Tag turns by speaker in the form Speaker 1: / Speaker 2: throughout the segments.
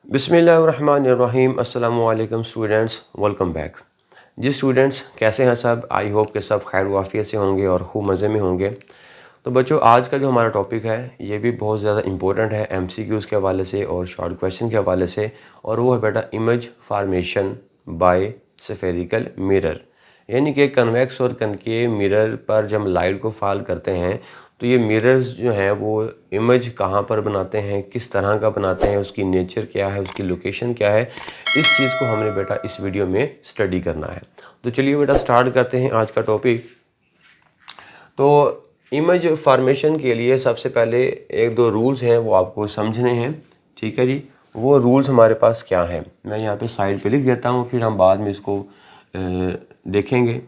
Speaker 1: बिस्मिल्लाहिर्रहमानिर्रहीम। अस्सलामु अलैकुम स्टूडेंट्स, वेलकम बैक। जी स्टूडेंट्स, कैसे हैं सब? आई होप कि सब खैर वाफियत से होंगे और खूब मज़े में होंगे। तो बच्चों, आज का जो हमारा टॉपिक है ये भी बहुत ज़्यादा इंपॉर्टेंट है एमसीक्यूज़ के हवाले से और शॉर्ट क्वेश्चन के हवाले से, और वो है बेटा image formation by spherical mirror. यानी कि कन्वेक्स और कनकेव मिरर पर जब हम लाइट को फॉल करते हैं तो ये मिरर्स जो हैं वो इमेज कहाँ पर बनाते हैं, किस तरह का बनाते हैं, उसकी नेचर क्या है, उसकी लोकेशन क्या है, इस चीज़ को हमने बेटा इस वीडियो में स्टडी करना है। तो चलिए बेटा स्टार्ट करते हैं आज का टॉपिक। तो इमेज फॉर्मेशन के लिए सबसे पहले एक दो रूल्स हैं वो आपको समझने हैं, ठीक है जी। वो रूल्स हमारे पास क्या हैं मैं यहाँ पे साइड पे लिख देता हूँ, फिर हम बाद में इसको देखेंगे।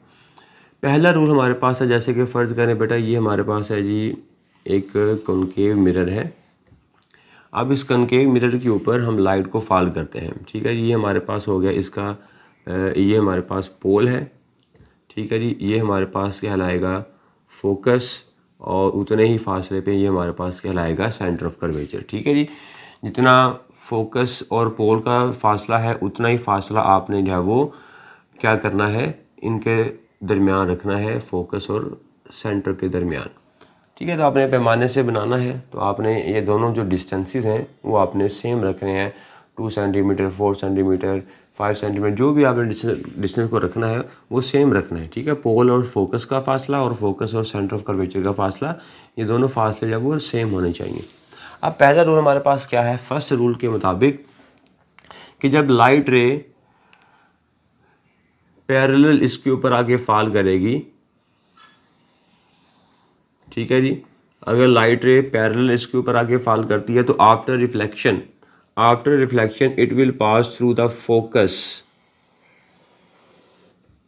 Speaker 1: पहला रूल हमारे पास है, जैसे कि फ़र्ज़ करें बेटा ये हमारे पास है जी एक कॉनकेव मिरर है। अब इस कॉनकेव मिरर के ऊपर हम लाइट को फॉल करते हैं, ठीक है। ये हमारे पास हो गया इसका ये हमारे पास पोल है, ठीक है जी। ये हमारे पास कहलाएगा फोकस, और उतने ही फासले पे ये हमारे पास कहलाएगा सेंटर ऑफ कर्वेचर, ठीक है जी। जितना फोकस और पोल का फासला है उतना ही फासला आपने जो है वो क्या करना है, इनके दरमियान रखना है, फोकस और सेंटर के दरमियान, ठीक है। तो आपने पैमाने से बनाना है, तो आपने ये दोनों जो डिस्टेंसेस हैं वो आपने सेम रखने हैं। 2 सेंटीमीटर, 4 सेंटीमीटर, 5 सेंटीमीटर, जो भी आपने डिस्टेंस को रखना है वो सेम रखना है, ठीक है। पोल और फोकस का फासला और फोकस और सेंटर ऑफ कर्वेचर का फासला, ये दोनों फासले जब वो सेम होने चाहिए। अब पहला रूल हमारे पास क्या है, फर्स्ट रूल के मुताबिक कि जब लाइट रे पैरेलल इसके ऊपर आके फॉल करेगी, ठीक है जी। अगर लाइट रे पैरेलल इसके ऊपर आके फॉल करती है तो after reflection it will pass through the focus.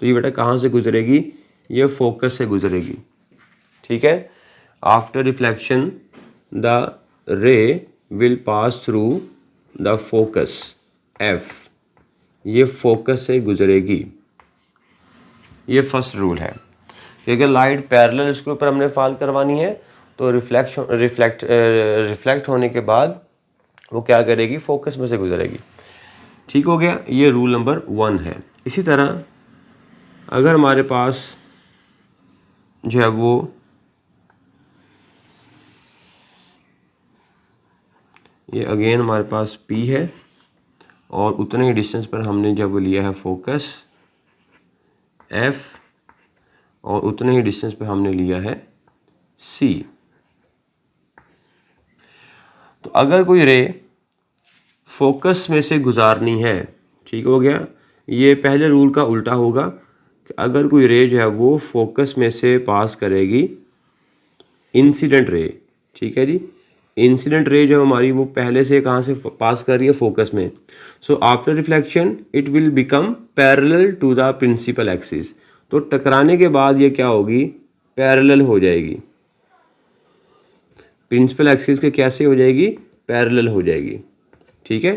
Speaker 1: तो ये बेटा कहाँ से गुजरेगी, ये फोकस से गुजरेगी, ठीक है। आफ्टर रिफ्लेक्शन द रे will pass through the focus F, ये फोकस से गुजरेगी। ये फर्स्ट रूल है कि अगर लाइट पैरेलल इसके ऊपर हमने फॉल करवानी है तो रिफ्लेक्ट होने के बाद वो क्या करेगी, फोकस में से गुजरेगी, ठीक हो गया। ये रूल नंबर 1 है। इसी तरह अगर हमारे पास जो है वो ये अगेन हमारे पास P है और उतने ही डिस्टेंस पर हमने जब वो लिया है फोकस F, और उतने ही डिस्टेंस पे हमने लिया है C। तो अगर कोई रे फोकस में से गुजारनी है, ठीक हो गया। ये पहले रूल का उल्टा होगा कि अगर कोई रे जो है वो फोकस में से पास करेगी, इंसिडेंट रे, ठीक है जी। इंसिडेंट रे जो हमारी वो पहले से कहाँ से पास कर रही है, फोकस में। So after reflection it will become parallel to the principal axis. तो टकराने के बाद ये क्या होगी, पैरेलल हो जाएगी, प्रिंसिपल एक्सिस के कैसे हो जाएगी, पैरेलल हो जाएगी, ठीक है।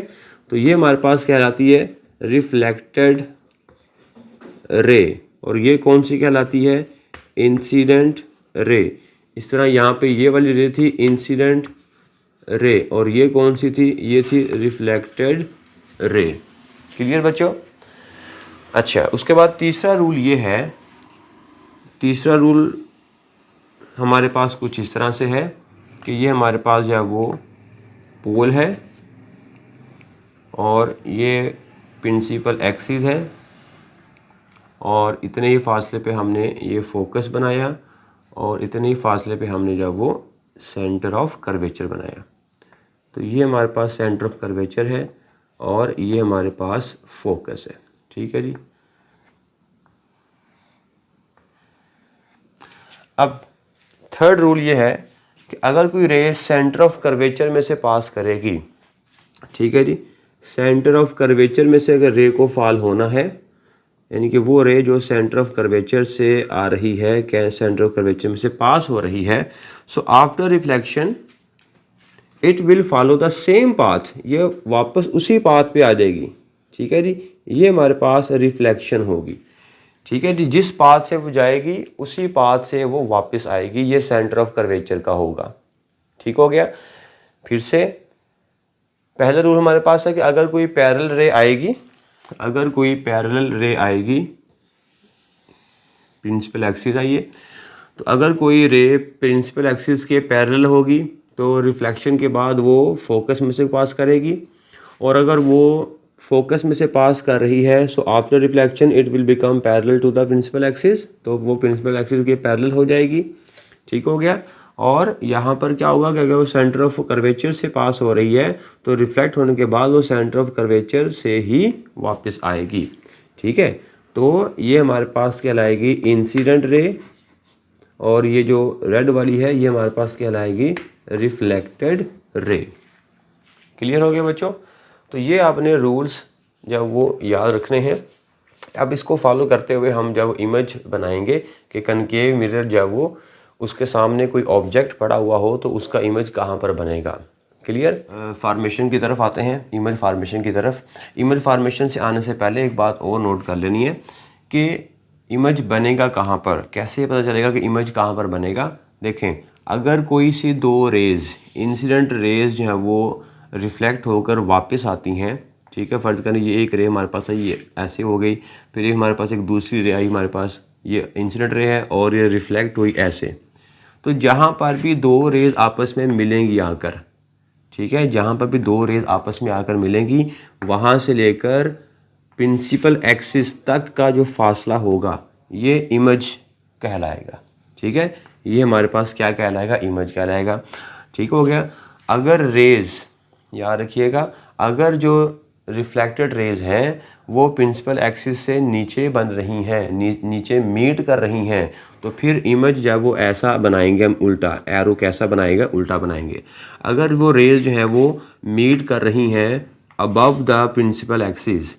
Speaker 1: तो ये हमारे पास कहलाती है रिफ्लेक्टेड रे, और ये कौन सी कहलाती है, इंसिडेंट रे। इस तरह यहाँ पे ये वाली रे थी इंसिडेंट रे, और ये कौन सी थी, ये थी रिफ्लेक्टेड रे। क्लियर बच्चों? अच्छा, उसके बाद तीसरा रूल ये है, तीसरा रूल हमारे पास कुछ इस तरह से है कि ये हमारे पास जो है वो पोल है और ये प्रिंसिपल एक्सिस है, और इतने ही फासले पे हमने ये फोकस बनाया, और इतने ही फासले पे हमने जब वो सेंटर ऑफ कर्वेचर बनाया। तो ये हमारे पास सेंटर ऑफ कर्वेचर है और ये हमारे पास फोकस है, ठीक है जी। अब थर्ड रूल ये है कि अगर कोई रे सेंटर ऑफ कर्वेचर में से पास करेगी, ठीक है जी, सेंटर ऑफ कर्वेचर में से अगर रे को फॉल होना है, यानी कि वो रे जो सेंटर ऑफ कर्वेचर से आ रही है, क्या सेंटर ऑफ कर्वेचर में से पास हो रही है, so after reflection it will follow the same path, ये वापस उसी पाथ पे आ जाएगी, ठीक है जी। ये हमारे पास रिफ्लेक्शन होगी, ठीक है जी। जिस पाथ से वो जाएगी उसी पाथ से वो वापस आएगी, ये सेंटर ऑफ कर्वेचर का होगा, ठीक हो गया। फिर से पहला रूल हमारे पास है कि अगर कोई पैरेलल रे आएगी, अगर कोई पैरेलल रे आएगी, प्रिंसिपल एक्सिस है ये, तो अगर कोई रे प्रिंसिपल एक्सिस के पैरेलल होगी तो रिफ्लेक्शन के बाद वो फोकस में से पास करेगी, और अगर वो फोकस में से पास कर रही है so after reflection it will become parallel to the principal axis, तो वो प्रिंसिपल एक्सिस के पैरेलल हो जाएगी। ठीक हो गया। और यहाँ पर क्या होगा कि अगर वो सेंटर ऑफ कर्वेचर से पास हो रही है तो रिफ्लेक्ट होने के बाद वो सेंटर ऑफ कर्वेचर से ही वापस आएगी। ठीक है, तो ये हमारे पास कहलाएगी इंसिडेंट रे, और ये जो रेड वाली है ये हमारे पास कहलाएगी रिफ्लेक्टेड रे। क्लियर हो गया बच्चों? तो ये आपने रूल्स जब वो याद रखने हैं। अब इसको फॉलो करते हुए हम जब इमेज बनाएंगे कि कनकेव मिरर जब वो उसके सामने कोई ऑब्जेक्ट पड़ा हुआ हो तो उसका इमेज कहाँ पर बनेगा। क्लियर? फार्मेशन की तरफ आते हैं, इमेज फार्मेशन की तरफ। इमेज फार्मेशन से आने से पहले एक बात और नोट कर लेनी है कि इमेज बनेगा कहाँ पर, कैसे पता चलेगा कि इमेज कहाँ पर बनेगा। देखें, अगर कोई सी दो रेज़, इंसिडेंट रेज़ जो है वो रिफ्लेक्ट होकर वापस आती हैं, ठीक है, फ़र्ज़ करें ये एक रे हमारे पास है, ये ऐसे हो गई, फिर ये हमारे पास एक दूसरी रे आई, हमारे पास ये इंसिडेंट रे है और ये रिफ्लेक्ट हुई ऐसे, तो जहाँ पर भी दो रेज़ आपस में मिलेंगी आकर, ठीक है, जहाँ पर भी दो रेज़ आपस में आकर मिलेंगी वहाँ से लेकर प्रिंसिपल एक्सिस तक का जो फासला होगा ये इमेज कहलाएगा। ठीक है, ये हमारे पास क्या कहलाएगा, इमेज कहलाएगा। ठीक हो गया। अगर रेज़, याद रखिएगा, अगर जो रिफ्लेक्टेड रेज़ हैं वो प्रिंसिपल एक्सिस से नीचे बन रही हैं, नीचे मीट कर रही हैं, तो फिर इमेज जब वो ऐसा बनाएंगे हम, उल्टा एरो कैसा बनाएगा, उल्टा बनाएंगे। अगर वो रेज़ जो है वो मीट कर रही हैं अबव द प्रिंसिपल एक्सिस,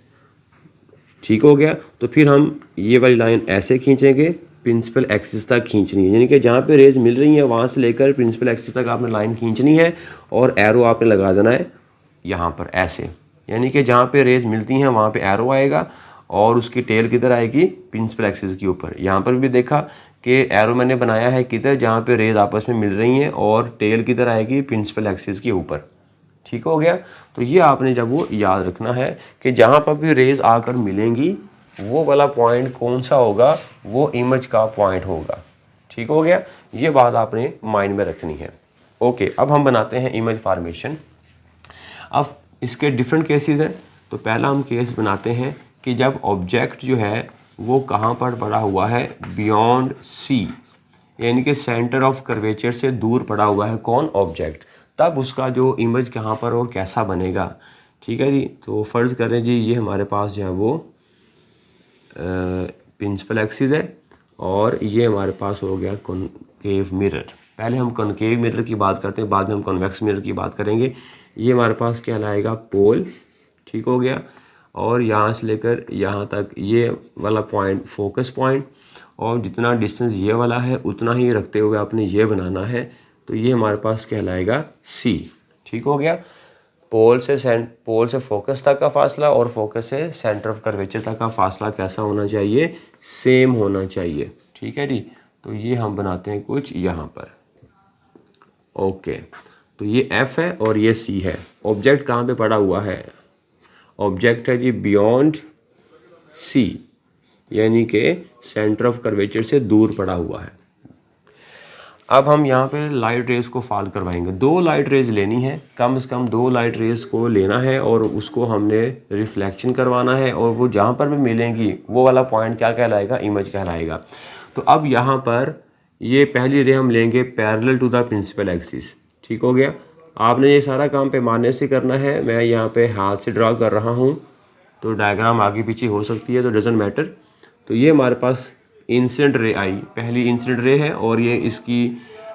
Speaker 1: ठीक हो गया, तो फिर हम ये वाली लाइन ऐसे खींचेंगे, प्रिंसिपल एक्सिस तक खींचनी है, यानी कि जहाँ पे रेज मिल रही है वहाँ से लेकर प्रिंसिपल एक्सिस तक आपने लाइन खींचनी है और एरो आपने लगा देना है यहाँ पर ऐसे, यानी कि जहाँ पे रेज मिलती हैं वहाँ पे एरो आएगा और उसकी टेल किधर आएगी, प्रिंसिपल एक्सिस के ऊपर। यहाँ पर भी देखा कि एरो मैंने बनाया है किधर, जहाँ पे रेज आपस में मिल रही हैं और टेल किधर आएगी, प्रिंसिपल एक्सिस के ऊपर। ठीक हो गया। तो ये आपने जब वो याद रखना है कि जहाँ पर भी रेज आकर मिलेंगी वो वाला पॉइंट कौन सा होगा, वो इमेज का पॉइंट होगा। ठीक हो गया, ये बात आपने माइंड में रखनी है। ओके, अब हम बनाते हैं इमेज फार्मेशन। अब इसके डिफरेंट केसेस हैं। तो पहला हम केस बनाते हैं कि जब ऑब्जेक्ट जो है वो कहाँ पर पड़ा हुआ है, बियॉन्ड सी, यानी कि सेंटर ऑफ कर्वेचर से दूर पड़ा हुआ है कौन, ऑब्जेक्ट, तब उसका जो इमेज कहाँ पर और कैसा बनेगा। ठीक है जी। तो फ़र्ज़ करें जी ये हमारे पास जो है वो प्रिंसिपल एक्सिस है और ये हमारे पास हो गया कॉनकेव मिरर। पहले हम कॉनकेव मिरर की बात करते हैं, बाद में हम कॉन्वेक्स मिरर की बात करेंगे। ये हमारे पास क्या लाएगा, पोल। ठीक हो गया। और यहाँ से लेकर यहाँ तक ये वाला पॉइंट फोकस पॉइंट, और जितना डिस्टेंस ये वाला है उतना ही रखते हुए आपने ये बनाना है। तो ये हमारे पास कहलाएगा सी। ठीक हो गया। पोल से फोकस तक का फासला और फोकस से सेंटर ऑफ कर्वेचर तक का फासला कैसा होना चाहिए, सेम होना चाहिए। ठीक है जी। तो ये हम बनाते हैं कुछ यहाँ पर। ओके, तो ये एफ है और ये सी है। ऑब्जेक्ट कहाँ पे पड़ा हुआ है, ऑब्जेक्ट है जी बियॉन्ड सी, यानी कि सेंटर ऑफ कर्वेचर से दूर पड़ा हुआ है। अब हम यहाँ पे लाइट रेज को फॉल करवाएंगे। दो लाइट रेज लेनी है, कम से कम दो लाइट रेज को लेना है और उसको हमने रिफ्लेक्शन करवाना है, और वो जहाँ पर भी मिलेंगी वो वाला पॉइंट क्या कहलाएगा, इमेज कहलाएगा। तो अब यहाँ पर ये पहली रे हम लेंगे parallel to the principal axis. ठीक हो गया। आपने ये सारा काम पैमाने से करना है, मैं यहाँ पे हाथ से ड्रा कर रहा हूँ, तो डायग्राम आगे पीछे हो सकती है, तो डजेंट मैटर। तो ये हमारे पास इंसिडेंट रे आई, पहली इंसिडेंट रे है और ये इसकी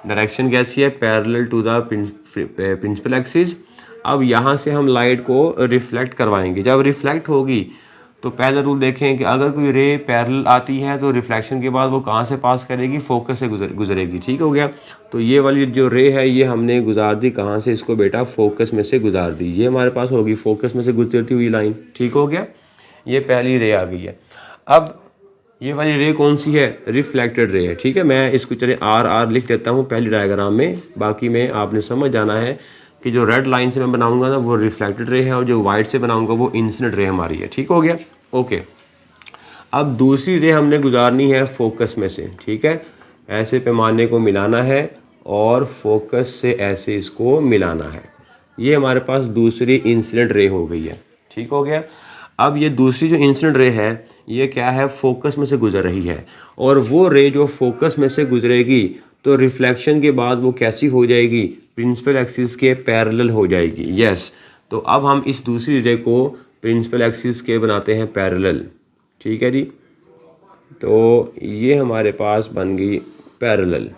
Speaker 1: डायरेक्शन कैसी है, parallel to the principal axis. अब यहाँ से हम लाइट को रिफ्लेक्ट करवाएंगे। जब रिफ्लेक्ट होगी तो पहला रूल देखें कि अगर कोई रे पैरेलल आती है तो रिफ्लेक्शन के बाद वो कहाँ से पास करेगी, फोकस से गुजरेगी। ठीक हो गया। तो ये वाली जो रे है ये हमने गुजार दी कहाँ से, इसको बेटा फोकस में से गुजार दी। ये हमारे पास होगी फोकस में से गुजरती हुई लाइन। ठीक हो गया, ये पहली रे आ गई है। अब ये वाली रे कौन सी है, रिफ्लेक्टेड रे है। ठीक है, मैं इसको चले आर लिख देता हूँ पहली डायग्राम में, बाकी में आपने समझ जाना है कि जो रेड लाइन से मैं बनाऊंगा ना वो रिफ्लेक्टेड रे है और जो वाइट से बनाऊंगा वो इंसिडेंट रे हमारी है। ठीक हो गया, ओके। अब दूसरी रे हमने गुजारनी है फोकस में से, ठीक है। ऐसे पैमाने को मिलाना है और फोकस से ऐसे इसको मिलाना है। ये हमारे पास दूसरी इंसिडेंट रे हो गई है। ठीक हो गया। अब ये दूसरी जो इंसिडेंट रे है ये क्या है, फोकस में से गुजर रही है, और वो रे जो फोकस में से गुजरेगी तो रिफ्लेक्शन के बाद वो कैसी हो जाएगी, प्रिंसिपल एक्सिस के पैरेलल हो जाएगी। यस, तो अब हम इस दूसरी रे को प्रिंसिपल एक्सिस के बनाते हैं पैरेलल। ठीक है जी, तो ये हमारे पास बन गई पैरेलल।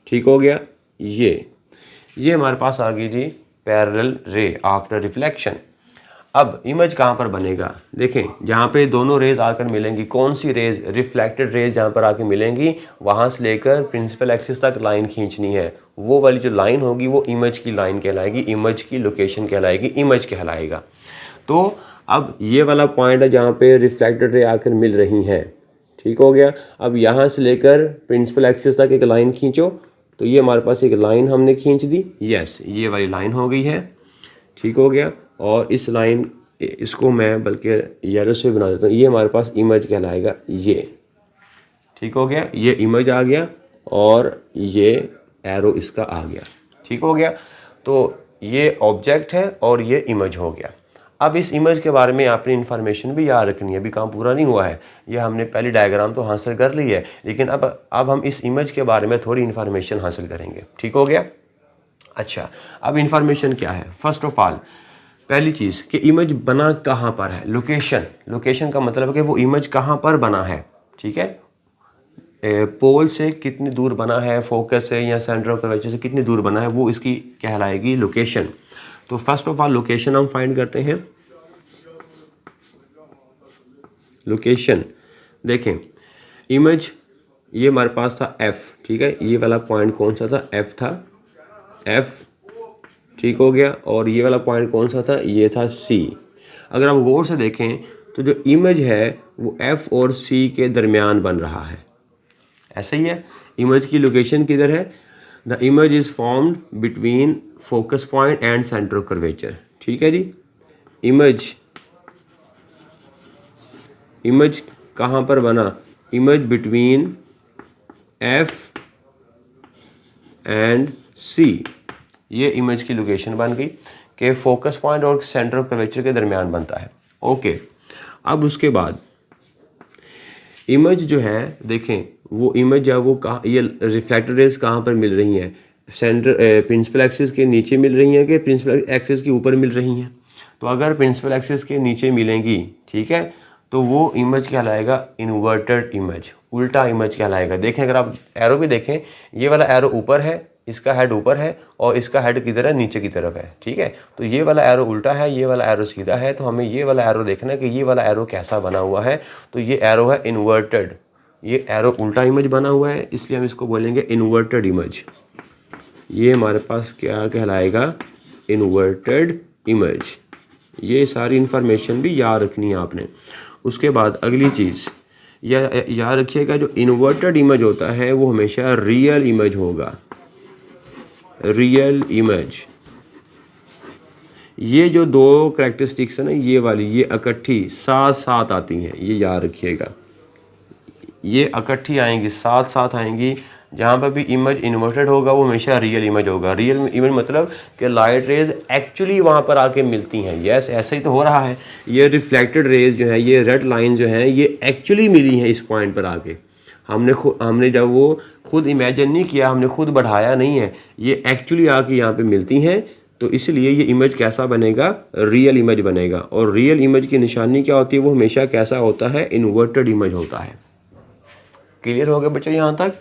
Speaker 1: ठीक हो गया। ये हमारे पास आ गई जी पैरेलल रे आफ्टर रिफ्लेक्शन। अब इमेज कहाँ पर बनेगा, देखें जहाँ पे दोनों रेज आकर मिलेंगी, कौन सी रेज, रिफ्लेक्टेड रेज जहाँ पर आकर मिलेंगी वहाँ से लेकर प्रिंसिपल एक्सिस तक लाइन खींचनी है। वो वाली जो लाइन होगी वो इमेज की लाइन कहलाएगी, इमेज की लोकेशन कहलाएगी, इमेज कहलाएगा। तो अब ये वाला पॉइंट है जहाँ पे रिफ्लेक्टेड रे आकर मिल रही हैं। ठीक हो गया। अब यहाँ से लेकर प्रिंसिपल एक्सिस तक एक लाइन खींचो, तो ये हमारे पास एक लाइन हमने खींच दी। यस, ये वाली लाइन हो गई है। ठीक हो गया। और इस लाइन, इसको मैं बल्कि येलो से बना देता हूँ, ये हमारे पास इमेज कहलाएगा ये। ठीक हो गया, ये इमेज आ गया और ये एरो इसका आ गया। ठीक हो गया। तो ये ऑब्जेक्ट है और ये इमेज हो गया। अब इस इमेज के बारे में आपने इन्फॉर्मेशन भी याद रखनी है, अभी काम पूरा नहीं हुआ है। ये हमने पहली डायग्राम तो हासिल कर ली है, लेकिन अब हम इस इमेज के बारे में थोड़ी इन्फॉर्मेशन हासिल करेंगे। ठीक हो गया। अच्छा, अब इन्फॉर्मेशन क्या है, फर्स्ट ऑफ ऑल पहली चीज़ कि इमेज बना कहाँ पर है, लोकेशन। लोकेशन का मतलब है कि वो इमेज कहाँ पर बना है। ठीक है, पोल से कितनी दूर बना है, फोकस से या सेंटर ऑफ कर्वेचर से कितनी दूर बना है, वो इसकी कहलाएगी लोकेशन। तो फर्स्ट ऑफ ऑल लोकेशन हम फाइंड करते हैं। लोकेशन देखें, इमेज ये हमारे पास था F, ठीक है। ये वाला पॉइंट कौन सा था, F था, F। ठीक हो गया। और ये वाला पॉइंट कौन सा था, ये था C। अगर आप गौर से देखें तो जो इमेज है वो F और C के दरमियान बन रहा है। ऐसे ही है, इमेज की लोकेशन किधर है, the image is formed between focus point and centre of curvature. ठीक है जी। इमेज कहाँ पर बना, image between F and C। ये इमेज की लोकेशन बन गई कि फोकस पॉइंट और सेंटर ऑफ कर्वेचर के दरमियान बनता है। ओके, अब उसके बाद इमेज जो है, देखें वो इमेज है वो कहाँ, ये रिफ्लेक्टेड रेज कहाँ पर मिल रही हैं, सेंटर प्रिंसिपल एक्सिस के नीचे मिल रही हैं कि प्रिंसिपल एक्सिस के ऊपर मिल रही हैं। तो अगर प्रिंसिपल एक्सिस के नीचे मिलेंगी, ठीक है, तो वो इमेज कहलाएगा इन्वर्टेड इमेज, उल्टा इमेज कहलाएगा। देखें अगर आप एरो भी देखें, ये वाला एरो ऊपर है, इसका हेड ऊपर है और इसका हेड किधर है, नीचे की तरफ है। ठीक है, तो ये वाला एरो उल्टा है, ये वाला एरो सीधा है। तो हमें ये वाला एरो देखना है कि ये वाला एरो कैसा बना हुआ है। तो ये एरो है इन्वर्टेड, ये एरो उल्टा इमेज बना हुआ है, इसलिए हम इसको बोलेंगे इन्वर्टेड इमेज। ये हमारे पास क्या कहलाएगा, इन्वर्टेड इमेज। ये सारी इन्फॉर्मेशन भी याद रखनी है आपने। उसके बाद अगली चीज़ याद रखिएगा, जो इन्वर्टेड इमेज होता है वो हमेशा रियल इमेज होगा, रियल इमेज। ये जो दो करैक्टरिस्टिक्स है ना, ये वाली, ये इकट्ठी साथ साथ आती हैं, ये याद रखिएगा। ये इकट्ठी आएंगी, साथ साथ आएंगी। जहाँ पर भी इमेज इन्वर्टेड होगा वो हमेशा रियल इमेज होगा। रियल इमेज मतलब कि लाइट रेज एक्चुअली वहाँ पर आके मिलती हैं। यस, ऐसा ही तो हो रहा है। ये रिफ्लेक्टेड रेज जो है, ये रेड लाइन जो है, ये एक्चुअली मिली हैं इस पॉइंट पर आके। हमने जब वो खुद इमेजिन नहीं किया, हमने खुद बढ़ाया नहीं है, ये एक्चुअली आके यहाँ पे मिलती हैं। तो इसलिए ये इमेज कैसा बनेगा, रियल इमेज बनेगा। और रियल इमेज की निशानी क्या होती है, वो हमेशा कैसा होता है, इन्वर्टेड इमेज होता है। क्लियर हो गया बच्चों यहाँ तक।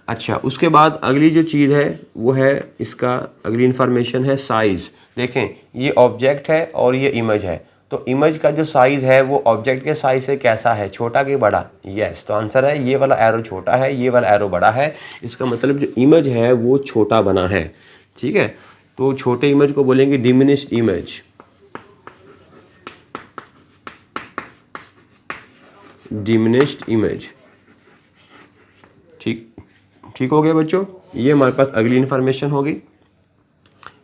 Speaker 1: अच्छा, उसके बाद अगली जो चीज़ है वो है इसका, अगली इन्फॉर्मेशन है साइज़। देखें ये ऑब्जेक्ट है और ये इमेज है, तो इमेज का जो साइज़ है वो ऑब्जेक्ट के साइज़ से कैसा है, छोटा कि बड़ा। यस, तो आंसर है ये वाला एरो छोटा है, ये वाला एरो बड़ा है। इसका मतलब जो इमेज है वो छोटा बना है। ठीक है, तो छोटे इमेज को बोलेंगे डिमिनिश्ड इमेज। Diminished image. ठीक हो गया बच्चों, ये हमारे पास अगली इन्फॉर्मेशन होगी।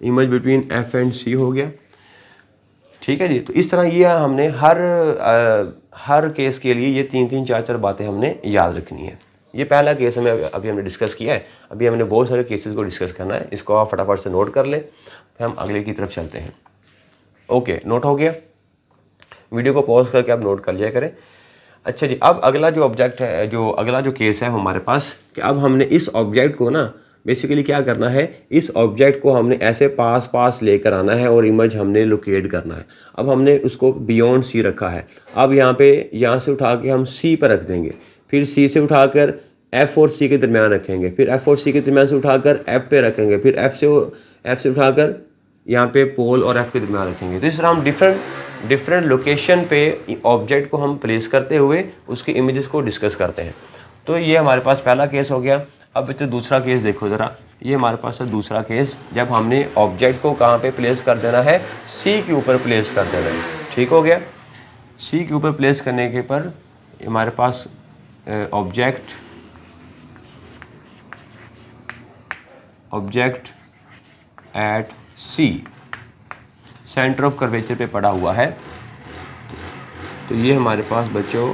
Speaker 1: इमेज बिटवीन एफ एंड सी हो गया। ठीक है जी। तो इस तरह ये हमने हर केस के लिए ये 3-3 4-4 बातें हमने याद रखनी है। ये पहला केस हमें अभी हमने डिस्कस किया है। अभी हमने बहुत सारे केसेस को डिस्कस करना है। इसको आप फटाफट से नोट कर लें, फिर हम अगले की तरफ चलते हैं। ओके, नोट हो गया? वीडियो को पॉज करके आप नोट कर लिया करें। अच्छा जी, अब अगला जो ऑब्जेक्ट है, जो अगला जो केस है हमारे पास, कि अब हमने इस ऑब्जेक्ट को ना बेसिकली क्या करना है, इस ऑब्जेक्ट को हमने ऐसे पास लेकर आना है और इमेज हमने लोकेट करना है। अब हमने उसको बियॉन्ड सी रखा है। अब यहाँ से उठा के हम सी पर रख देंगे, फिर सी से उठाकर एफ और सी के दरमियान रखेंगे, फिर एफ और सी के दरमियान से उठाकर एफ पे रखेंगे, फिर एफ से उठाकर यहाँ पे पोल और एफ के दरमियान रखेंगे। तो इस तरह हम डिफरेंट लोकेशन पे ऑब्जेक्ट को हम प्लेस करते हुए उसके इमेजेस को डिस्कस करते हैं। तो ये हमारे पास पहला केस हो गया। अब बच्चों दूसरा केस देखो ज़रा, ये हमारे पास है दूसरा केस, जब हमने ऑब्जेक्ट को कहाँ पे प्लेस कर देना है, सी के ऊपर प्लेस कर देना है। ठीक हो गया? सी के ऊपर प्लेस करने के पर हमारे पास object at C centre of curvature पे पड़ा हुआ है। तो ये हमारे पास बच्चों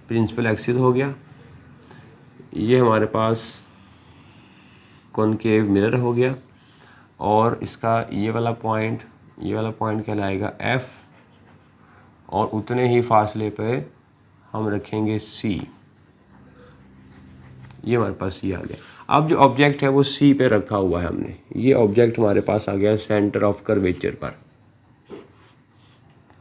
Speaker 1: प्रिंसिपल एक्सिस हो गया, ये हमारे पास कॉनकेव मिरर हो गया, और इसका ये वाला पॉइंट कहलाएगा एफ, और उतने ही फासले पे हम रखेंगे सी। ये हमारे पास सी आ गया। अब जो ऑब्जेक्ट है वो सी पे रखा हुआ है हमने, ये ऑब्जेक्ट हमारे पास आ गया सेंटर ऑफ कर्वेचर पर।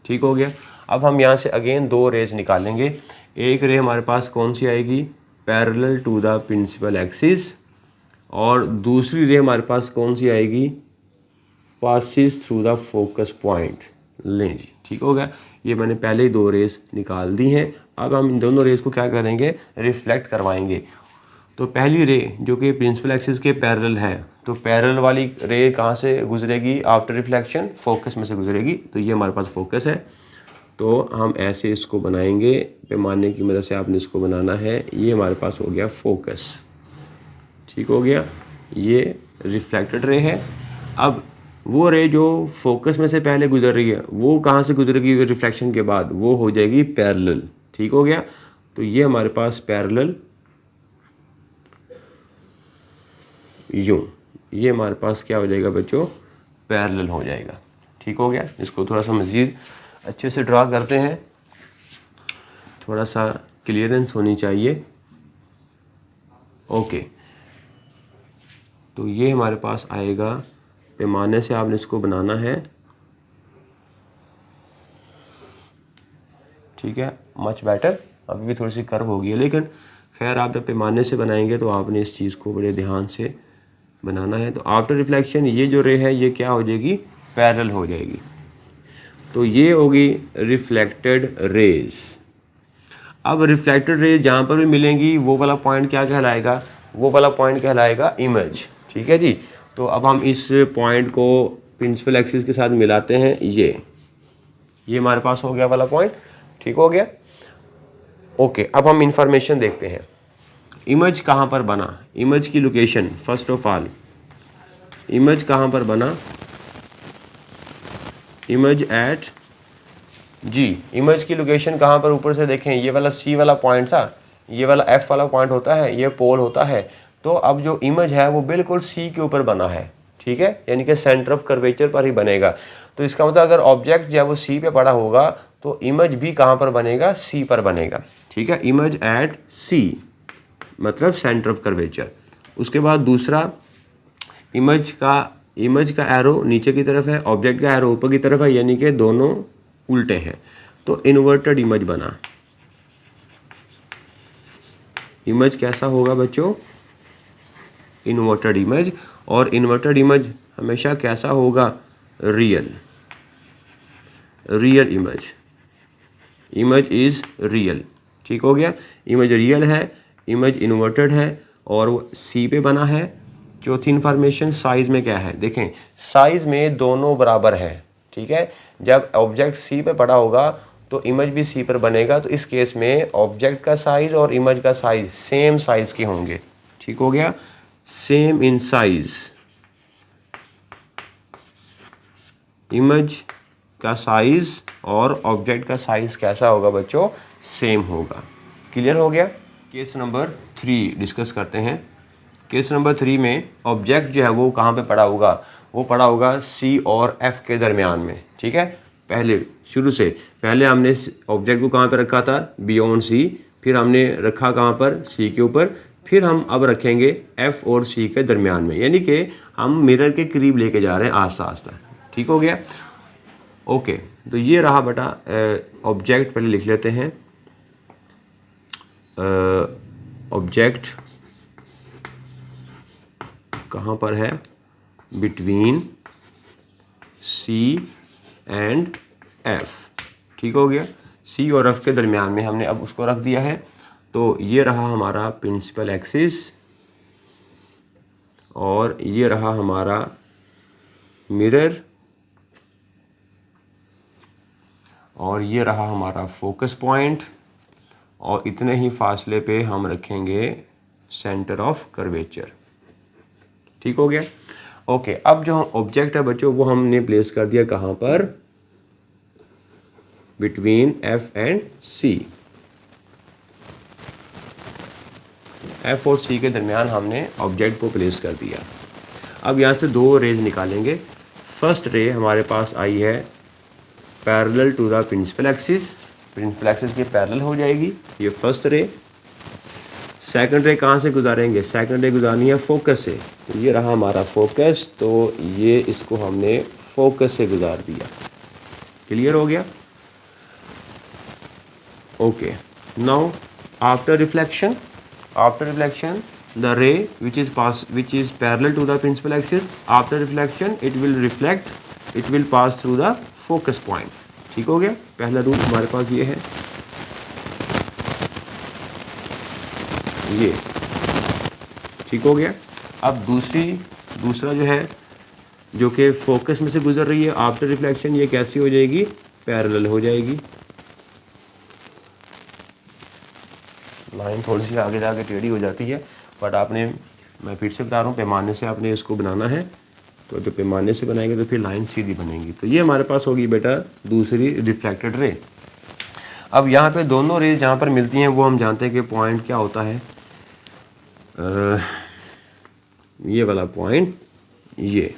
Speaker 1: ठीक हो गया? अब हम यहाँ से अगेन दो रेज निकालेंगे। एक रे हमारे पास कौन सी आएगी, parallel to the principal axis, और दूसरी रे हमारे पास कौन सी आएगी, passes through the focus point. लें जी, ठीक हो गया? ये मैंने पहले ही दो रेज निकाल दी हैं। अब हम इन दोनों रेज को क्या करेंगे, रिफ्लेक्ट करवाएंगे। तो पहली रे जो कि प्रिंसिपल एक्सिस के पैरेलल है, तो पैरेलल वाली रे कहाँ से गुजरेगी आफ्टर रिफ्लेक्शन, फोकस में से गुजरेगी। तो ये हमारे पास फोकस है, तो हम ऐसे इसको बनाएंगे, पैमाने की मदद से आपने इसको बनाना है। ये हमारे पास हो गया फोकस। ठीक हो गया? ये रिफ्लेक्टेड रे है। अब वो रे जो फोकस में से पहले गुजर रही है वो कहाँ से गुजरेगी रिफ्लेक्शन के बाद, वो हो जाएगी पैरेलल। ठीक हो गया? तो ये हमारे पास पैरेलल यूं, ये हमारे पास क्या हो जाएगा बच्चों, पैरेलल हो जाएगा। ठीक हो गया? इसको थोड़ा सा मज़ीद अच्छे से ड्रा करते हैं, थोड़ा सा क्लियरेंस होनी चाहिए। ओके, तो ये हमारे पास आएगा, पैमाने से आपने इसको बनाना है। ठीक है, मच बेटर। अभी भी थोड़ी सी कर्व होगी है, लेकिन खैर आप जब पैमाने से बनाएंगे तो आपने इस चीज़ को बड़े ध्यान से बनाना है। तो आफ्टर रिफ्लेक्शन ये जो रे है ये क्या हो जाएगी, पैरेलल हो जाएगी। तो ये होगी रिफ्लेक्टेड रेज। अब रिफ्लेक्टेड रेज जहाँ पर भी मिलेंगी वो वाला पॉइंट क्या कहलाएगा, वो वाला पॉइंट कहलाएगा इमेज। ठीक है जी? तो अब हम इस पॉइंट को प्रिंसिपल एक्सिस के साथ मिलाते हैं। ये हमारे पास हो गया वाला पॉइंट। ठीक हो गया? ओके, अब हम इंफॉर्मेशन देखते हैं। इमेज कहाँ पर बना, इमेज की location, first of all image कहाँ पर बना, इमेज एट जी। इमेज की लोकेशन कहाँ पर, ऊपर से देखें ये वाला सी वाला पॉइंट था, ये वाला एफ वाला पॉइंट होता है, ये पोल होता है। तो अब जो इमेज है वो बिल्कुल सी के ऊपर बना है। ठीक है, यानी कि सेंटर ऑफ कर्वेचर पर ही बनेगा। तो इसका मतलब अगर ऑब्जेक्ट जो है वो सी पे पड़ा होगा तो इमेज भी कहाँ पर बनेगा, सी पर बनेगा। ठीक है, इमेज एट सी मतलब सेंटर ऑफ कर्वेचर। उसके बाद दूसरा, इमेज का एरो नीचे की तरफ है, ऑब्जेक्ट का एरो ऊपर की तरफ है, यानी कि दोनों उल्टे हैं। तो इन्वर्टेड इमेज बना। इमेज कैसा होगा बच्चों, इन्वर्टेड इमेज। और इन्वर्टेड इमेज हमेशा कैसा होगा, real image. Image is real. ठीक हो गया? इमेज रियल है, इमेज इन्वर्टेड है और वो सी पे बना है। चौथी इन्फॉर्मेशन, साइज में क्या है, देखें साइज में दोनों बराबर है। ठीक है, जब ऑब्जेक्ट सी पे पड़ा होगा तो इमेज भी सी पर बनेगा। तो इस केस में ऑब्जेक्ट का साइज और इमेज का साइज सेम साइज के होंगे। ठीक हो गया? सेम इन साइज, इमेज का साइज़ और ऑब्जेक्ट का साइज़ कैसा होगा बच्चों, सेम होगा। क्लियर हो गया। केस नंबर 3 डिस्कस करते हैं। केस नंबर 3 में ऑब्जेक्ट जो है वो कहाँ पे पड़ा होगा, वो पड़ा होगा सी और एफ के दरमियान में। ठीक है, पहले शुरू से पहले हमने ऑब्जेक्ट को कहाँ पे रखा था, बियॉन्ड सी, फिर हमने रखा कहाँ पर, सी के ऊपर, फिर हम अब रखेंगे एफ और सी के दरमियान में, यानी कि हम मिरर के करीब लेके जा रहे हैं आस्ता आस्ता। ठीक हो गया। ओके, तो ये रहा बेटा ऑब्जेक्ट। पहले लिख लेते हैं ऑब्जेक्ट कहाँ पर है, बिटवीन सी एंड एफ। ठीक हो गया, सी और एफ के दरमियान में हमने अब उसको रख दिया है। तो ये रहा हमारा प्रिंसिपल एक्सिस और ये रहा हमारा मिरर और ये रहा हमारा फोकस पॉइंट, और इतने ही फासले पे हम रखेंगे सेंटर ऑफ कर्वेचर। ठीक हो गया। ओके, अब जो ऑब्जेक्ट है बच्चों वो हमने प्लेस कर दिया कहाँ पर, between F and C. F और सी के दरमियान हमने ऑब्जेक्ट को प्लेस कर दिया। अब यहाँ से दो रेज निकालेंगे। फर्स्ट रे हमारे पास आई है parallel to the principal axis, principal axis के पैरेलल हो जाएगी, ये फर्स्ट रे। सेकंड रे कहाँ से गुजारेंगे, सेकंड रे गुजारनी है फोकस से, तो ये रहा हमारा फोकस, तो ये इसको हमने फोकस से गुजार दिया। क्लियर हो गया। Okay, now after reflection, the ray which is parallel to the principal axis, after reflection it will pass through the focus point। ठीक हो गया। पहला रूल हमारे पास ये है, ये ठीक हो गया। अब दूसरा जो है जो कि फोकस में से गुजर रही है आफ्टर रिफ्लेक्शन, ये कैसी हो जाएगी, पैरेलल हो जाएगी। लाइन थोड़ी सी आगे जाके टेढ़ी हो जाती है, बट आपने, मैं फिर से बता रहा हूँ, पैमाने से आपने इसको बनाना है। तो जब पैमाने से बनाएंगे तो फिर लाइन सीधी बनेगी। तो ये हमारे पास होगी बेटा दूसरी रिफ्लेक्टेड रे। अब यहाँ पे दोनों रेज जहाँ पर मिलती हैं वो हम जानते हैं कि पॉइंट क्या होता है, ये वाला पॉइंट, ये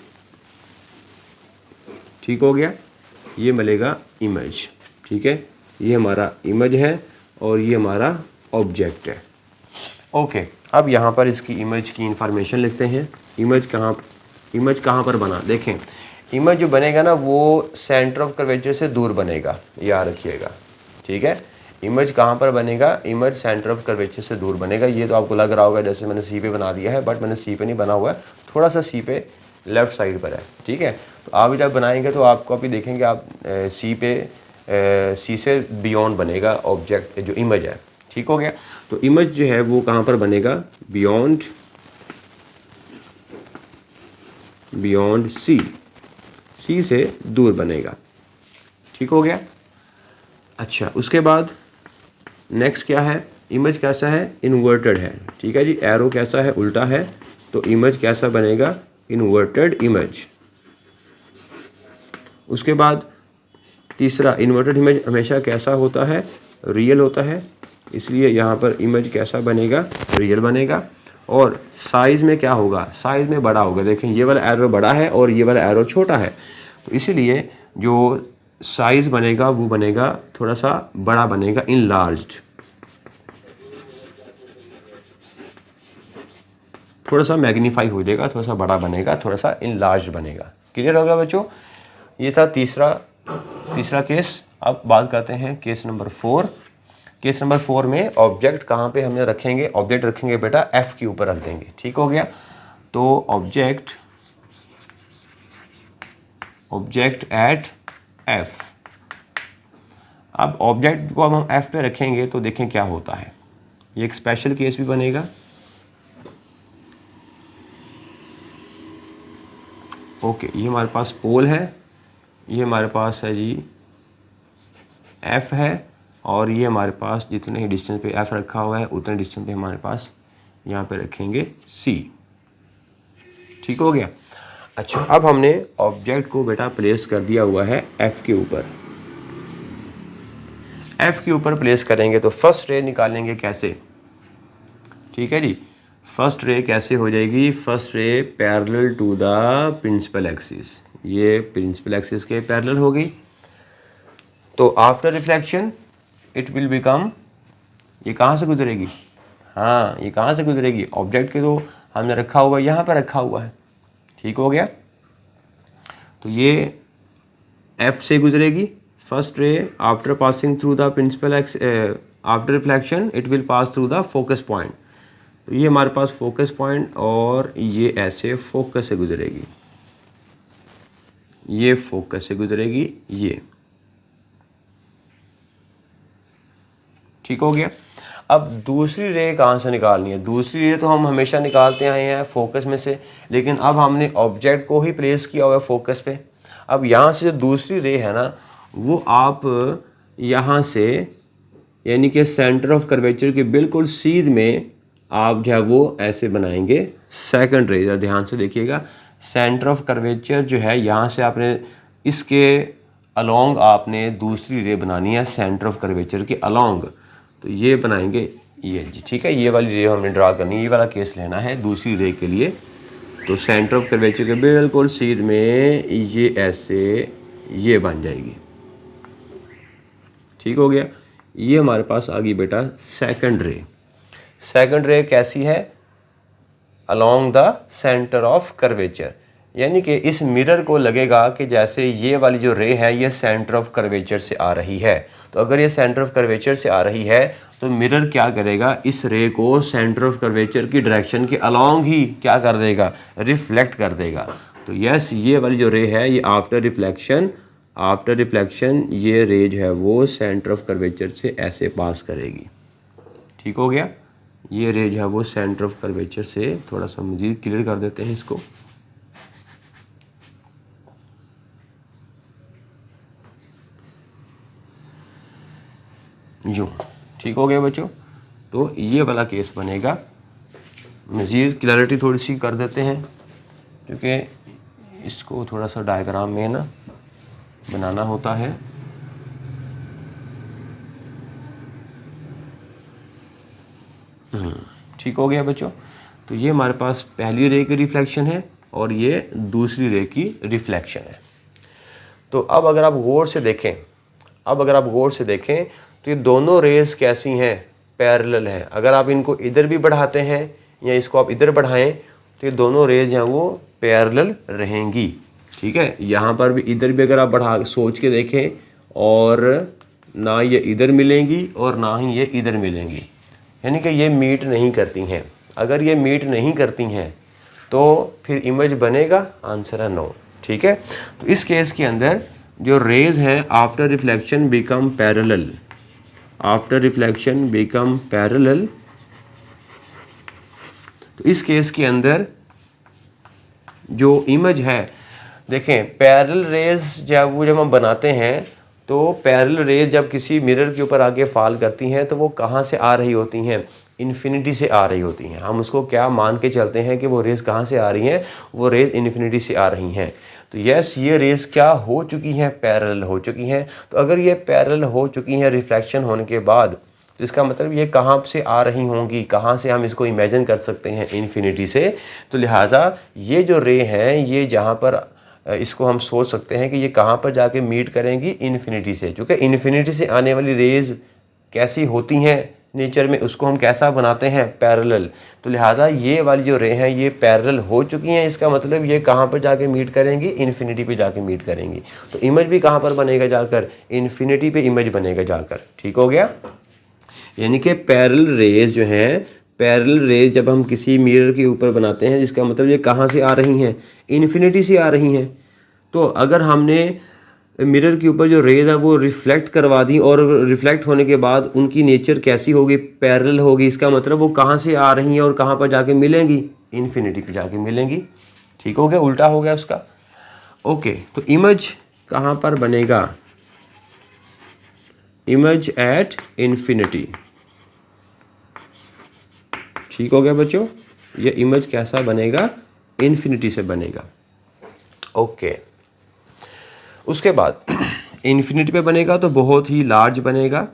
Speaker 1: ठीक हो गया। ये मिलेगा इमेज। ठीक है, ये हमारा इमेज है और ये हमारा ऑब्जेक्ट है। ओके, अब यहाँ पर इसकी इमेज की इंफॉर्मेशन लिखते हैं। इमेज कहाँ पर बना, देखें इमेज जो बनेगा ना वो सेंटर ऑफ कर्वेचर से दूर बनेगा, याद रखिएगा। ठीक है, इमेज कहाँ पर बनेगा, इमेज सेंटर ऑफ कर्वेचर से दूर बनेगा। ये तो आपको लग रहा होगा जैसे मैंने सी पे बना दिया है, बट मैंने सी पे नहीं बना हुआ है, थोड़ा सा सी पे लेफ्ट साइड पर है। ठीक है, तो आप जब बनाएंगे तो आपको अभी देखेंगे आप सी से बियॉन्ड बनेगा ऑब्जेक्ट जो इमेज है। ठीक हो गया। तो इमेज जो है वो कहाँ पर बनेगा, बियॉन्ड सी से दूर बनेगा। ठीक हो गया। अच्छा, उसके बाद नेक्स्ट क्या है, इमेज कैसा है, इन्वर्टेड है। ठीक है जी, एरो कैसा है, उल्टा है, तो इमेज कैसा बनेगा, इन्वर्टेड इमेज। उसके बाद तीसरा, इन्वर्टेड इमेज हमेशा कैसा होता है, रियल होता है, इसलिए यहाँ पर इमेज कैसा बनेगा, रियल बनेगा। और साइज़ में क्या होगा, साइज़ में बड़ा होगा। देखें ये वाला एरो बड़ा है और ये वाला एरो छोटा है, तो इसीलिए जो साइज़ बनेगा वो बनेगा थोड़ा सा बड़ा बनेगा, इनलार्ज्ड, थोड़ा सा मैग्नीफाई हो जाएगा, थोड़ा सा बड़ा बनेगा, थोड़ा सा इनलार्ज्ड बनेगा। क्लियर होगा बच्चों। ये था तीसरा केस। अब बात करते हैं केस नंबर 4। केस नंबर 4 में ऑब्जेक्ट कहाँ पे हमने रखेंगे, ऑब्जेक्ट रखेंगे बेटा एफ के ऊपर रख देंगे। ठीक हो गया। तो ऑब्जेक्ट एट एफ। अब ऑब्जेक्ट को अब हम एफ पे रखेंगे तो देखें क्या होता है, ये एक स्पेशल केस भी बनेगा। ओके, ये हमारे पास पोल है, ये हमारे पास है जी एफ है, और ये हमारे पास जितने ही डिस्टेंस पे एफ रखा हुआ है उतने डिस्टेंस पे हमारे पास यहाँ पे रखेंगे सी। ठीक हो गया। अच्छा, अब हमने ऑब्जेक्ट को बेटा प्लेस कर दिया हुआ है एफ के ऊपर। एफ के ऊपर प्लेस करेंगे तो फर्स्ट रे निकालेंगे कैसे, ठीक है जी। फर्स्ट रे कैसे हो जाएगी, first ray parallel to the principal axis, ये प्रिंसिपल एक्सिस के पैरेलल हो गई। तो after reflection it will become, ये कहाँ से गुजरेगी, हाँ ये कहाँ से गुजरेगी, ऑब्जेक्ट के तो हमने रखा हुआ यहाँ पर रखा हुआ है, ठीक हो गया। तो ये एफ से गुजरेगी first ray, after passing through the principal axis, after reflection it will pass through the focus point. तो ये हमारे पास फोकस पॉइंट और ये ऐसे फोकस से गुजरेगी, ये फोकस से गुजरेगी, ये ठीक हो गया। अब दूसरी रे कहाँ से निकालनी है, दूसरी रे तो हम हमेशा निकालते आए हैं फोकस में से, लेकिन अब हमने ऑब्जेक्ट को ही प्लेस किया हुआ है फोकस पे। अब यहाँ से जो दूसरी रे है ना, वो आप यहाँ से यानी कि सेंटर ऑफ कर्वेचर के बिल्कुल सीध में आप जो है वो ऐसे बनाएंगे सेकंड रे। जरा ध्यान से देखिएगा, सेंटर ऑफ कर्वेचर जो है यहाँ से आपने इसके अलोंग आपने दूसरी रे बनानी है, सेंटर ऑफ कर्वेचर के अलोंग। तो ये बनाएंगे ये जी, ठीक है। ये वाली रे हमने ड्रा करनी है, ये वाला केस लेना है दूसरी रे के लिए। तो सेंटर ऑफ कर्वेचर के बिल्कुल सीध में ये ऐसे ये बन जाएगी, ठीक हो गया। ये हमारे पास आ गई बेटा सेकंड रे। सेकंड रे कैसी है, along the centre of curvature, यानी कि इस मिरर को लगेगा कि जैसे ये वाली जो रे है ये सेंटर ऑफ कर्वेचर से आ रही है। तो अगर ये सेंटर ऑफ कर्वेचर से आ रही है तो मिरर क्या करेगा, इस रे को सेंटर ऑफ कर्वेचर की डायरेक्शन के अलोंग ही क्या कर देगा, रिफ्लेक्ट कर देगा। तो यस, ये वाली जो रे है ये आफ्टर रिफ्लेक्शन ये रे जो है वो सेंटर ऑफ कर्वेचर से ऐसे पास करेगी, ठीक हो गया। ये रे जो है वो सेंटर ऑफ कर्वेचर से, थोड़ा सा मजीद क्लियर कर देते हैं इसको, यूँ, ठीक हो गया बच्चों। तो ये वाला केस बनेगा, मज़ीद क्लैरिटी थोड़ी सी कर देते हैं क्योंकि इसको थोड़ा सा डायग्राम में ना बनाना होता है। ठीक हो गया बच्चों। तो ये हमारे पास पहली रे की रिफ्लेक्शन है और ये दूसरी रे की रिफ्लेक्शन है। तो अब अगर आप गौर से देखें तो ये दोनों रेस कैसी हैं, पैरेलल हैं। अगर आप इनको इधर भी बढ़ाते हैं या इसको आप इधर बढ़ाएं तो ये दोनों रेज हैं वो पैरेलल रहेंगी, ठीक है। यहाँ पर भी इधर भी अगर आप बढ़ा सोच के देखें, और ना ये इधर मिलेंगी और ना ही ये इधर मिलेंगी, यानी कि ये मीट नहीं करती हैं। अगर ये मीट नहीं करती हैं तो फिर इमेज बनेगा, आंसर है नो, ठीक है। तो इस केस के अंदर जो रेज हैं आफ्टर रिफ्लेक्शन बिकम पैरेलल, तो इस केस के अंदर जो इमेज है, देखें पैरेलल रेज जब हम बनाते हैं तो पैरेलल रेज जब किसी मिरर के ऊपर आके फॉल करती हैं तो वो कहाँ से आ रही होती हैं, इन्फिनिटी से आ रही होती हैं। हम उसको क्या मान के चलते हैं कि वो रेज कहाँ से आ रही हैं, वो रेज इन्फिनिटी से आ रही हैं। तो यस, ये रेज क्या हो चुकी हैं, पैरेलल हो चुकी हैं। तो अगर ये पैरेलल हो चुकी हैं रिफ्लेक्शन होने के बाद, तो इसका मतलब ये कहाँ से आ रही होंगी, कहाँ से हम इसको इमेजिन कर सकते हैं, इन्फिनिटी से। तो लिहाजा ये जो रे हैं ये जहाँ पर इसको हम सोच सकते हैं कि ये कहाँ पर जाके मीट करेंगी, इन्फिनिटी से। क्योंकि इन्फिनिटी से आने वाली रेज कैसी होती हैं नेचर में, उसको हम कैसा बनाते हैं, पैरेलल। तो लिहाजा ये वाली जो रे हैं ये पैरेलल हो चुकी हैं, इसका मतलब ये कहाँ पर जाके मीट करेंगी, इन्फिनिटी पे जाके मीट करेंगी। तो इमेज भी कहाँ पर बनेगा जाकर, इन्फिनिटी पे इमेज बनेगा जाकर, ठीक हो गया। यानी कि पैरेलल रेज जो हैं, पैरेलल रेज जब हम किसी मिरर के ऊपर बनाते हैं, जिसका मतलब ये कहाँ से आ रही हैं, इन्फिनिटी से आ रही हैं। तो अगर हमने मिरर के ऊपर जो रेज है वो रिफ्लेक्ट करवा दी और रिफ्लेक्ट होने के बाद उनकी नेचर कैसी होगी, पैरेलल होगी, इसका मतलब वो कहाँ से आ रही हैं और कहाँ पर जाके मिलेंगी, इन्फिनिटी पे जाके मिलेंगी, ठीक हो गया, उल्टा हो गया उसका। ओके, तो इमेज कहाँ पर बनेगा, इमेज एट इन्फिनिटी, ठीक हो गया बच्चों। ये इमेज कैसा बनेगा, इन्फिनिटी से बनेगा। ओके, उसके बाद इन्फिनिटी पे बनेगा तो बहुत ही लार्ज बनेगा,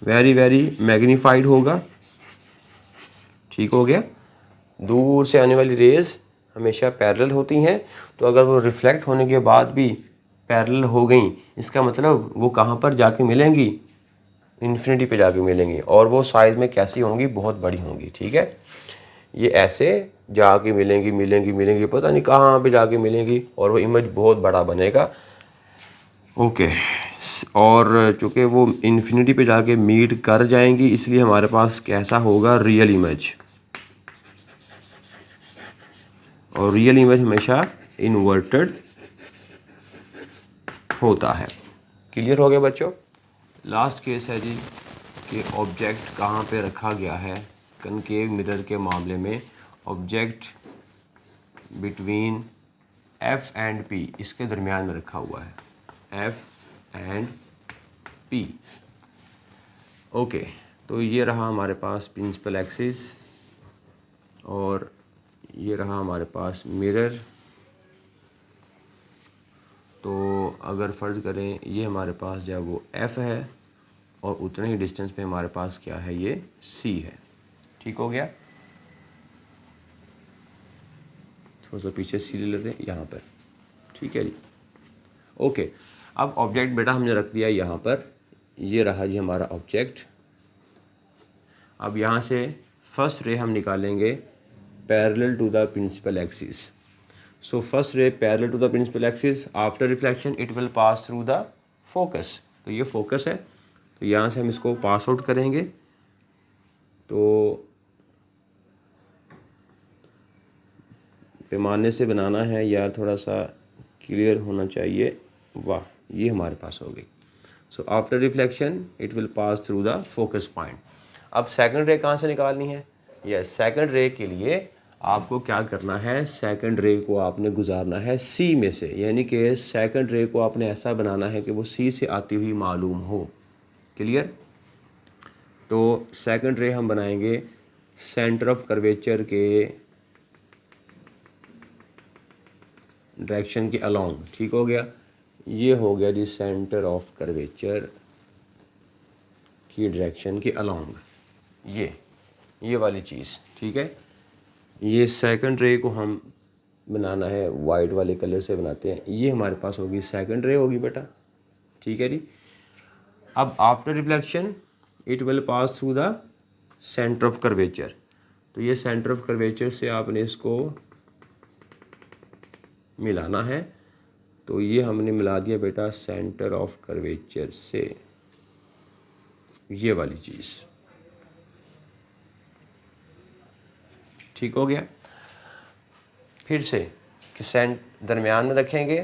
Speaker 1: वेरी वेरी मैग्नीफाइड होगा। ठीक हो गया। दूर से आने वाली रेज़ हमेशा पैरेलल होती हैं, तो अगर वो रिफ्लेक्ट होने के बाद भी पैरेलल हो गई, इसका मतलब वो कहाँ पर जाके मिलेंगी, इन्फिनिटी पे जाके मिलेंगी, और वो साइज़ में कैसी होंगी, बहुत बड़ी होंगी। ठीक है, ये ऐसे जाके मिलेंगी मिलेंगी मिलेंगी, पता नहीं कहाँ पे जाके मिलेंगी, और वो इमेज बहुत बड़ा बनेगा। ओके, और चूँकि वो इन्फिनिटी पे जाके मीट कर जाएंगी, इसलिए हमारे पास कैसा होगा, रियल इमेज। और रियल इमेज हमेशा इन्वर्टेड होता है। क्लियर हो गया बच्चों। लास्ट केस है जी कि ऑब्जेक्ट कहाँ पे रखा गया है। कनकेव मिरर के मामले में object between F and P, इसके दरमियान में रखा हुआ है, F एंड P। ओके, तो ये रहा हमारे पास प्रिंसिपल एक्सिस, और ये रहा हमारे पास मिरर। तो अगर फ़र्ज़ करें ये हमारे पास जो है वो F है, और उतने ही डिस्टेंस पे हमारे पास क्या है, ये C है। ठीक हो गया। थोड़ा सा पीछे C ले लेते हैं यहाँ पर। ठीक है जी। ओके, अब ऑब्जेक्ट बेटा हमने रख दिया यहाँ पर, ये रहा जी हमारा ऑब्जेक्ट। अब यहाँ से फर्स्ट रे हम निकालेंगे parallel to the principal axis. So first ray parallel to the principal axis, after reflection it will pass through the focus. तो ये फोकस है, तो यहाँ से हम इसको पास आउट करेंगे। तो पैमाने से बनाना है या थोड़ा सा क्लियर होना चाहिए। वाह, ये हमारे पास हो गई। सो after reflection it will pass through the focus point. अब सेकंड रे कहाँ से निकालनी है? यस, सेकंड रे के लिए आपको क्या करना है, सेकंड रे को आपने गुजारना है सी में से, यानी कि सेकंड रे को आपने ऐसा बनाना है कि वो सी से आती हुई मालूम हो। क्लियर? तो सेकंड रे हम बनाएंगे सेंटर ऑफ कर्वेचर के डायरेक्शन के अलोंग। ठीक हो गया। ये हो गया जी सेंटर ऑफ कर्वेचर की डायरेक्शन के अलोंग, ये वाली चीज़। ठीक है, ये सेकंड रे को हम बनाना है वाइट वाले कलर से बनाते हैं। ये हमारे पास होगी सेकंड रे होगी बेटा। ठीक है जी। अब after reflection it will pass through the centre of curvature. तो ये सेंटर ऑफ कर्वेचर से आपने इसको मिलाना है। तो ये हमने मिला दिया बेटा सेंटर ऑफ कर्वेचर से, ये वाली चीज़। ठीक हो गया। फिर से कि दरमियान में रखेंगे,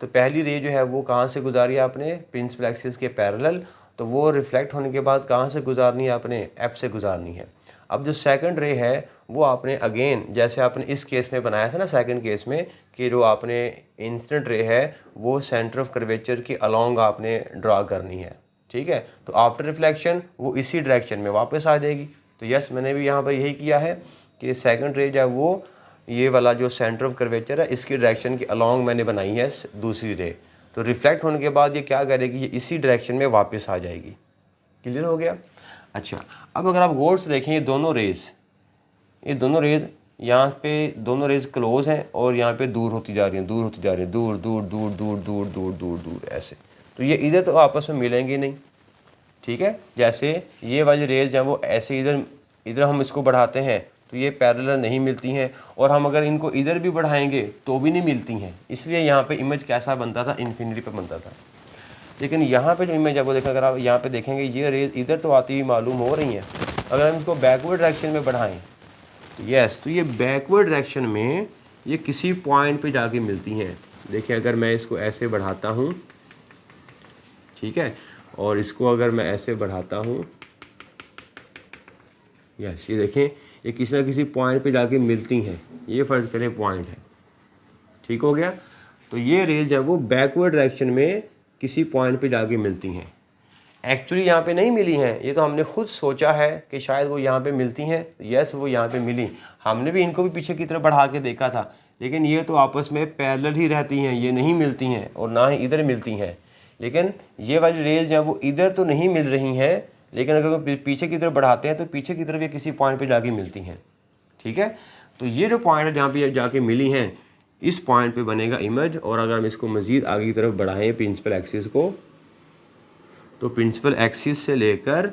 Speaker 1: तो पहली रे जो है वो कहाँ से गुजारी आपने, प्रिंसिपल एक्सिस के पैरेलल, तो वो रिफ्लेक्ट होने के बाद कहाँ से गुजारनी है आपने, F से गुजारनी है। अब जो सेकंड रे है वो आपने अगेन जैसे आपने इस केस में बनाया था ना, सेकंड केस में, कि जो आपने इंसिडेंट रे है वो सेंटर ऑफ कर्वेचर के अलोंग आपने ड्रा करनी है। ठीक है, तो आफ्टर रिफ्लेक्शन वो इसी डायरेक्शन में वापस आ जाएगी। तो यस, मैंने भी यहाँ पर यही किया है कि सेकंड रे जो है वो ये वाला जो सेंटर ऑफ कर्वेचर है इसकी डायरेक्शन के अलोंग मैंने बनाई है दूसरी रे। तो रिफ्लेक्ट होने के बाद ये क्या करेगी, ये इसी डायरेक्शन में वापस आ जाएगी। क्लियर हो गया। अच्छा, अब अगर आप गौर से देखें ये दोनों रेज़ यहाँ पे दोनों रेज़ क्लोज हैं और यहाँ पे दूर होती जा रही हैं, दूर दूर दूर दूर दूर दूर दूर दूर दूर ऐसे। तो ये इधर तो आपस में मिलेंगे नहीं। ठीक है, जैसे ये वाली रेज़ हैं वो ऐसे इधर हम इसको बढ़ाते हैं तो ये पैरेलल नहीं मिलती हैं, और हम अगर इनको इधर भी बढ़ाएंगे तो भी नहीं मिलती हैं। इसलिए यहाँ पे इमेज कैसा बनता था, इन्फिनिटी पे बनता था। लेकिन यहाँ पे जो इमेज है वो देखें, अगर आप यहाँ पे देखेंगे ये रेज़ इधर तो आती हुई मालूम हो रही हैं। अगर हम इसको बैकवर्ड डायरेक्शन में बढ़ाएं तो यस, तो ये बैकवर्ड डायरेक्शन में ये किसी पॉइंट पे जाके मिलती हैं। देखिए, अगर मैं इसको ऐसे बढ़ाता हूँ, ठीक है, और इसको अगर मैं ऐसे बढ़ाता हूँ, यस, ये देखें ये किसी ना किसी पॉइंट पे जाके मिलती हैं। ये फ़र्ज़ करें पॉइंट है। ठीक हो गया। तो ये रेज है वो बैकवर्ड डायरेक्शन में किसी पॉइंट पे जाके मिलती हैं। एक्चुअली यहाँ पे नहीं मिली हैं, ये तो हमने खुद सोचा है कि शायद वो यहाँ पे मिलती हैं। यस, वो यहाँ पे मिली। हमने भी इनको भी पीछे की तरफ बढ़ा के देखा था, लेकिन ये तो आपस में पैरेलल ही रहती हैं, ये नहीं मिलती हैं और ना ही इधर मिलती हैं। लेकिन ये वाली रेज हैं वो इधर तो नहीं मिल रही हैं, लेकिन अगर वो पीछे की तरफ बढ़ाते हैं तो पीछे की तरफ ये किसी पॉइंट पे जाके मिलती हैं। ठीक है, तो ये जो पॉइंट है जहाँ पे जाके मिली हैं, इस पॉइंट पे बनेगा इमेज। और अगर हम इसको मज़ीद आगे की तरफ बढ़ाएं प्रिंसिपल एक्सिस को, तो प्रिंसिपल एक्सिस से लेकर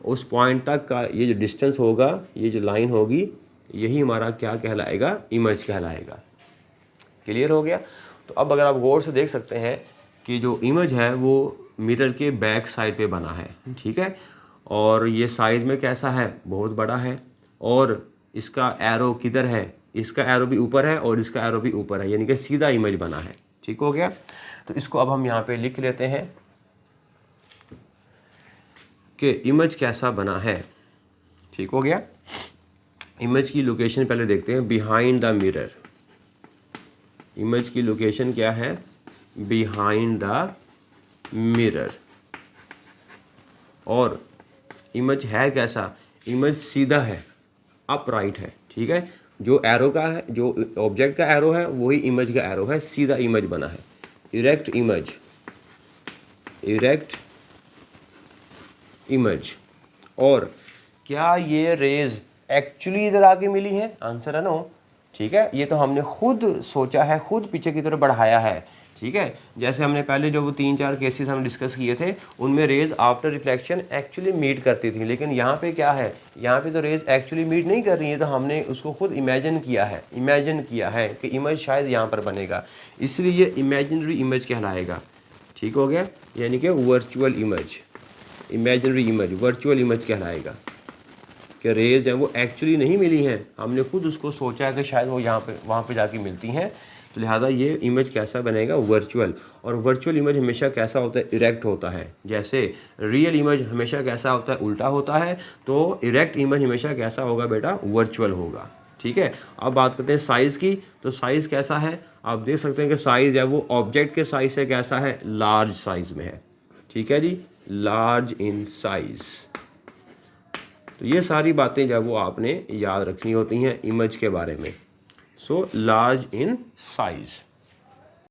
Speaker 1: उस पॉइंट तक का ये जो डिस्टेंस होगा, ये जो लाइन होगी, यही हमारा क्या कहलाएगा, इमेज कहलाएगा। क्लियर हो गया। तो अब अगर आप गौर से देख सकते हैं कि जो इमेज है वो मिरर के बैक साइड पे बना है। ठीक है, और ये साइज में कैसा है, बहुत बड़ा है। और इसका एरो किधर है, इसका एरो भी ऊपर है और इसका एरो भी ऊपर है, यानी कि सीधा इमेज बना है। ठीक हो गया। तो इसको अब हम यहाँ पे लिख लेते हैं कि इमेज कैसा बना है। ठीक हो गया। इमेज की लोकेशन पहले देखते हैं, बिहाइंड द मिरर। इमेज की लोकेशन क्या है, बिहाइंड द मिरर। और इमेज है कैसा, इमेज सीधा है, अपराइट है। ठीक है, जो एरो का है, जो ऑब्जेक्ट का एरो है वही इमेज का एरो है, सीधा इमेज बना है। Erect image, erect image. और क्या ये रेज एक्चुअली इधर आके मिली है, आंसर है नो। ठीक है, ये तो हमने खुद सोचा है, खुद पीछे की तरफ बढ़ाया है। ठीक है, जैसे हमने पहले जो वो 3-4 केसेस हम डिस्कस किए थे, उनमें rays after reflection actually meet करती थी। लेकिन यहाँ पे क्या है, यहाँ पे तो रेज एक्चुअली मीट नहीं कर रही है, तो हमने उसको खुद इमेजिन किया है कि इमेज शायद यहाँ पर बनेगा, इसलिए ये इमेजिनरी इमेज कहलाएगा। ठीक हो गया, यानी कि virtual image, imaginary image, virtual image कहलाएगा कि रेज हैं वो एक्चुअली नहीं मिली हैं, हमने खुद उसको सोचा है कि शायद वो यहाँ पे वहाँ पे जाके मिलती हैं। तो लिहाजा ये इमेज कैसा बनेगा, वर्चुअल। और वर्चुअल इमेज हमेशा कैसा होता है, इरेक्ट होता है। जैसे रियल इमेज हमेशा कैसा होता है, उल्टा होता है। तो इरेक्ट इमेज हमेशा कैसा होगा बेटा, वर्चुअल होगा। ठीक है, अब बात करते हैं साइज़ की। तो साइज़ कैसा है, आप देख सकते हैं कि साइज़ है वो ऑब्जेक्ट के साइज़ से कैसा है, लार्ज साइज़ में है। ठीक है जी, लार्ज इन साइज़। तो ये सारी बातें जब वो आपने याद रखनी होती हैं इमेज के बारे में। So large in size.